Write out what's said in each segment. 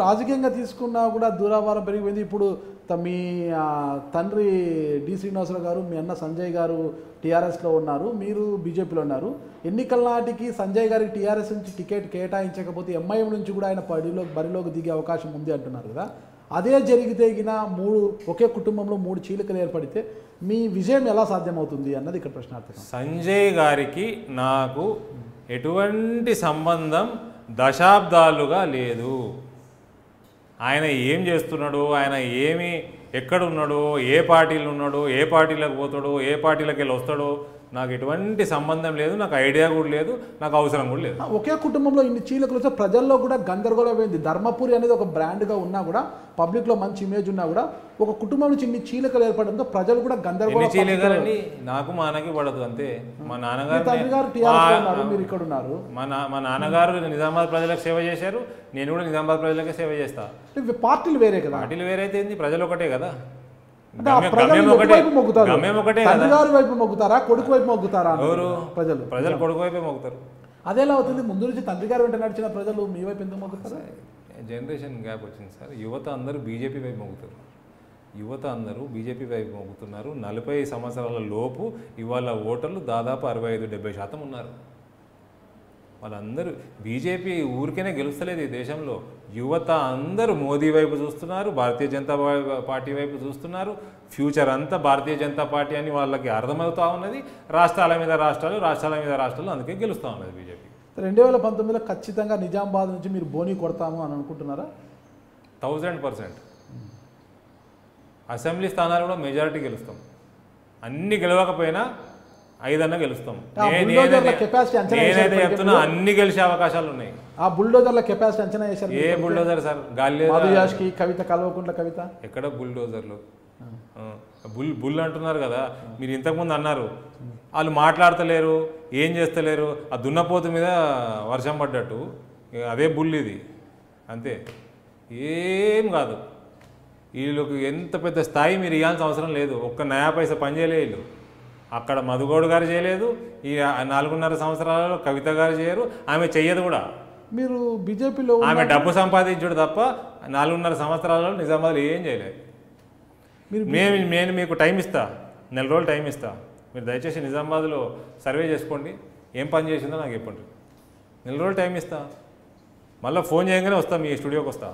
రాజకీయంగా తీసుకున్నా కూడా దూరాభారం పెరిగిపోయింది. ఇప్పుడు మీ తండ్రి డి శ్రీనివాసరావు గారు, మీ అన్న సంజయ్ గారు టీఆర్ఎస్లో ఉన్నారు, మీరు బీజేపీలో ఉన్నారు. ఎన్నికల నాటికి సంజయ్ గారికి టీఆర్ఎస్ నుంచి టికెట్ కేటాయించకపోతే ఎంఐఎం నుంచి కూడా ఆయన బరిలోకి దిగే అవకాశం ఉంది అంటున్నారు కదా. అదే జరిగితే ఒకే కుటుంబంలో 3 చీలికలు ఏర్పడితే మీ విజయం ఎలా సాధ్యమవుతుంది అన్నది ఇక్కడ ప్రశ్నార్థకం. సంజయ్ గారికి నాకు ఎటువంటి సంబంధం దశాబ్దాలుగా లేదు. ఆయన ఏం చేస్తున్నాడు, ఆయన ఎక్కడున్నాడో, ఏ పార్టీలో ఉన్నాడో, ఏ పార్టీలకు పోతాడో, ఏ పార్టీలకు వెళ్ళి వస్తాడో నాకు ఎటువంటి సంబంధం లేదు. నాకు ఐడియా కూడా లేదు, నాకు అవసరం కూడా లేదు. ఒకే కుటుంబంలో ఇన్ని చీలికలు వస్తే ప్రజల్లో కూడా గందరగోళమైంది. ధర్మపురి అనేది ఒక బ్రాండ్గా ఉన్నా కూడా, పబ్లిక్లో మంచి ఇమేజ్ ఉన్నా కూడా, ఒక కుటుంబం నుంచి ఇన్ని చీలికలు ఏర్పడంతో ప్రజలు కూడా గందరగోళం. చీలికలని నాకు మా అన్నకి పడదు అంతే. మా నాన్నగారు మీరు ఇక్కడ ఉన్నారు. మా నాన్నగారు నిజామాబాద్ ప్రజలకు సేవ చేశారు, నేను కూడా నిజామాబాద్ ప్రజలకే సేవ చేస్తా. పార్టీలు వేరే కదా. పార్టీలు వేరే అయితే ఏంది, ప్రజలు ఒకటే కదా. వైపు మొగ్గుతారా, కొడుకు వైపు మొగ్గుతారా? ప్రజలు కొడుకు వైపే మొగ్గుతారు. అదేలా అవుతుంది? ముందు నుంచి తండ్రి గారు వెంట నడిచిన ప్రజలు మీ వైపు ఎందుకు మొగ్గుతారు? జనరేషన్ గ్యాప్ వచ్చింది సార్. యువత అందరూ బీజేపీ వైపు మొగ్గుతారు. యువత అందరూ బీజేపీ వైపు మొగ్గుతున్నారు. 40 సంవత్సరాల లోపు ఇవాళ ఓటర్లు దాదాపు 65-70% ఉన్నారు. వాళ్ళందరూ బీజేపీ ఊరికేనే గెలుస్తలేదు ఈ దేశంలో. యువత అందరూ మోదీ వైపు చూస్తున్నారు, భారతీయ జనతా పార్టీ వైపు చూస్తున్నారు. ఫ్యూచర్ అంతా భారతీయ జనతా పార్టీ అని వాళ్ళకి అర్థమవుతూ ఉన్నది. రాష్ట్రాల మీద రాష్ట్రాలు అందుకే గెలుస్తూ ఉన్నది బీజేపీ. 2019లో ఖచ్చితంగా నిజామాబాద్ నుంచి మీరు బోని కొడతాము అని అనుకుంటున్నారా? 1000%. అసెంబ్లీ స్థానాలు కూడా మెజారిటీ గెలుస్తాం. అన్ని గెలవకపోయినా 5 అన్నా గెలుస్తాం. నేనైతే చెప్తున్నా అన్ని గెలిచే అవకాశాలు ఉన్నాయి. ఆ బుల్డోజర్ల కెపాసిటీ అంచనా వేశారు? ఏ బుల్డోజర్ సార్? గాలి కవిత, కల్వకుంట్ల కవిత ఎక్కడ బుల్డోజర్లు? బుల్ అంటున్నారు కదా మీరు. ఇంతకుముందు అన్నారు వాళ్ళు మాట్లాడతలేరు, ఏం చేస్తలేరు. ఆ దున్నపోతు మీద వర్షం పడ్డట్టు అదే బుల్ ఇది, అంతే. ఏం కాదు. వీళ్ళకి ఎంత పెద్ద స్థాయి మీరు ఇవ్వాల్సిన అవసరం లేదు. ఒక్క నయా పైసా పని చేయలేదు వీళ్ళు. అక్కడ మధుగౌడ్ గారు చేయలేదు, ఈ 4.5 సంవత్సరాలలో కవిత గారు చేయరు, ఆమె చెయ్యదు కూడా. మీరు బీజేపీలో ఆమె డబ్బు సంపాదించుడు తప్ప 4.5 సంవత్సరాలలో నిజామాబాద్లో ఏం చేయలేదు. నేను మీకు టైం ఇస్తా, 4 రోజులు టైం ఇస్తా. మీరు దయచేసి నిజామాబాద్లో సర్వే చేసుకోండి, ఏం పని చేసిందో నాకు చెప్పండి. 4 రోజులు టైం ఇస్తా, మళ్ళీ ఫోన్ చేయగానే వస్తా, మీ స్టూడియోకి వస్తా.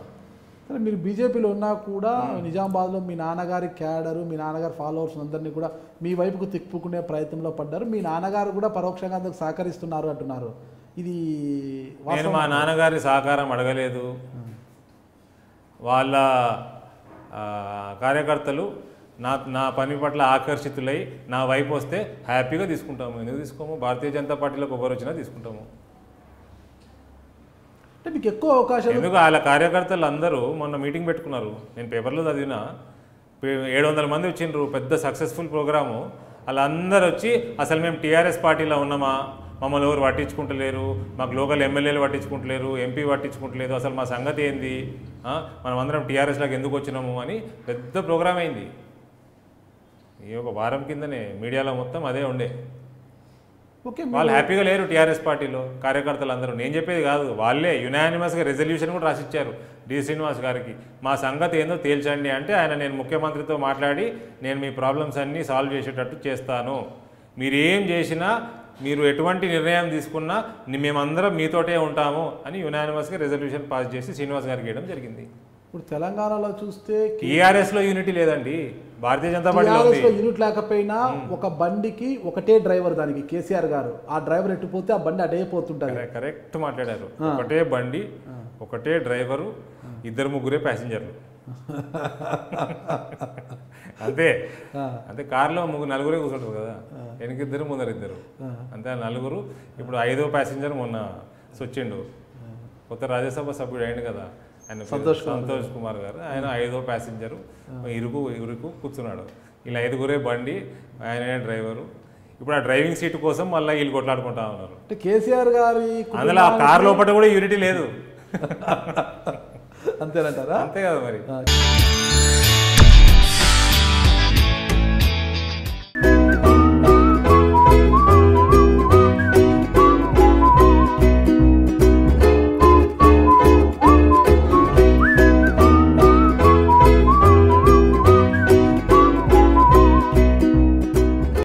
మీరు బీజేపీలో ఉన్నా కూడా నిజామాబాద్లో మీ నాన్నగారి క్యాడరు, మీ నాన్నగారి ఫాలోవర్స్ అందరినీ కూడా మీ వైపుకు తిప్పుకునే ప్రయత్నంలో పడ్డారు. మీ నాన్నగారు కూడా పరోక్షంగా అందుకు సహకరిస్తున్నారు అంటున్నారు. ఇది నేను మా నాన్నగారి సహకారం అడగలేదు. వాళ్ళ కార్యకర్తలు నా పని పట్ల ఆకర్షితులై నా వైపు వస్తే హ్యాపీగా తీసుకుంటాము. ఎందుకు తీసుకోము? భారతీయ జనతా పార్టీలోకి ఒకరు వచ్చినా తీసుకుంటాము. మీకు ఎక్కువ అవకాశాలు ఎందుకు? వాళ్ళ కార్యకర్తలు అందరూ మొన్న మీటింగ్ పెట్టుకున్నారు. నేను పేపర్లో చదివిన 700 మంది వచ్చిండ్రు. పెద్ద సక్సెస్ఫుల్ ప్రోగ్రాము. వాళ్ళందరూ వచ్చి అసలు మేము టీఆర్ఎస్ పార్టీలో ఉన్నామా, మమ్మల్ని ఎవరు పట్టించుకుంటలేరు, మాకు లోకల్ ఎమ్మెల్యేలు పట్టించుకుంటలేరు, ఎంపీ పట్టించుకుంటలేదు, అసలు మా సంగతి ఏంది, మనం అందరం టీఆర్ఎస్లోకి ఎందుకు వచ్చినాము అని పెద్ద ప్రోగ్రామ్ అయింది. ఈ ఒక వారం కిందనే మీడియాలో మొత్తం అదే ఉండే. వాళ్ళు హ్యాపీగా లేరు టీఆర్ఎస్ పార్టీలో కార్యకర్తలు అందరూ. నేను చెప్పేది కాదు, వాళ్ళే యునానిమస్గా రెజల్యూషన్ కూడా రాసిచ్చారు డి శ్రీనివాస్ గారికి. మా సంగతి ఏందో తేల్చండి అంటే ఆయన, నేను ముఖ్యమంత్రితో మాట్లాడి నేను మీ ప్రాబ్లమ్స్ అన్నీ సాల్వ్ చేసేటట్టు చేస్తాను, మీరు ఏం చేసినా, మీరు ఎటువంటి నిర్ణయం తీసుకున్నా మేమందరం మీతోటే ఉంటాము అని యునానిమస్గా రెజల్యూషన్ పాస్ చేసి శ్రీనివాస్ గారికి ఇవ్వడం జరిగింది. ఇప్పుడు తెలంగాణలో చూస్తే టీఆర్ఎస్లో యూనిటీ లేదండి, భారతీయ జనతా పార్టీలో యూనిట్ లేకపోయినా ఒక బండికి ఒకటే డ్రైవర్, దానికి కేసీఆర్ గారు ఆ డ్రైవర్ ఎట్టుపోతే ఆ బండి అటే పోతుంటారు. కరెక్ట్ మాట్లాడారు. ఒకటే బండి, ఒకటే డ్రైవరు, 2-3 ప్యాసింజర్లు అంతే. అంటే కార్లో 4 కూర్చుంటారు కదా, వెనకిద్దరు ముందరిద్దరు అంతే, 4. ఇప్పుడు 5వ ప్యాసింజర్ మొన్న వచ్చిండు, కొత్త రాజ్యసభ సభ్యుడు అయింది కదా ఆయన, సంతోష్ కుమార్ గారు. ఆయన 5వ ప్యాసింజరు, ఇరుకు కూర్చున్నాడు. ఇలా 5 బండి, ఆయననే డ్రైవరు. ఇప్పుడు ఆ డ్రైవింగ్ సీట్ కోసం మళ్ళీ వీళ్ళు కొట్లాడుకుంటా ఉన్నారు. కేసీఆర్ గారి అందులో ఆ కార్ లోపల కూడా యూనిటీ లేదు. అంతేనంటారా? అంతే కదా మరి.